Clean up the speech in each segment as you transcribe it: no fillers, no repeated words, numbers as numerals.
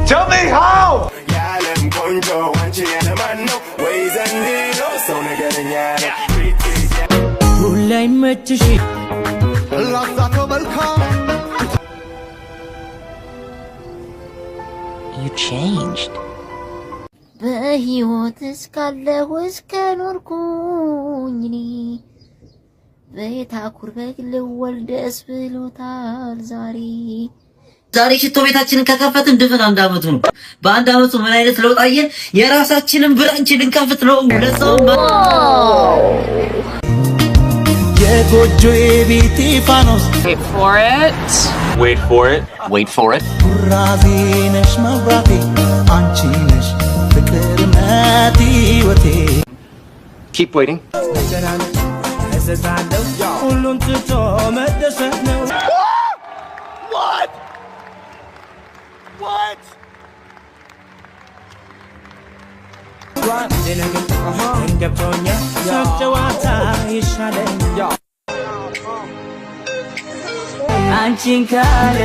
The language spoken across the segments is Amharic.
Tell me how! You changed. በህይወት እስካለሁ እስከኖርኩኝ እኔ በታኩር በግል ወልደስ ብሎታል ዛሬ ሽቶ ቤታችንን ከከፈትን ድፍን አንድ አመቱ ነው። በአንድ አመቱ ምን አይነት ለውጥ አየን? የራሳችንን ብራንች ልንከፍት ነው። ለሰው የጎጆ የቤቴ ፋኖስ Wait for it. ራዚነሽ መብራቴ አንቺ ነሽ ፍቅር መቲወቴ Keep waiting. ሁሉን ትቶ መደሰት ነው። What? አንቺን ካለ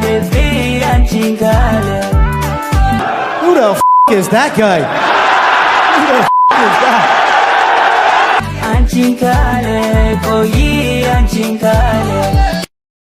ልቤ አንቺን ካለ Who the f*** is that guy? Who the f*** is that? አንቺን ካለ ቆይ አንቺን ካለ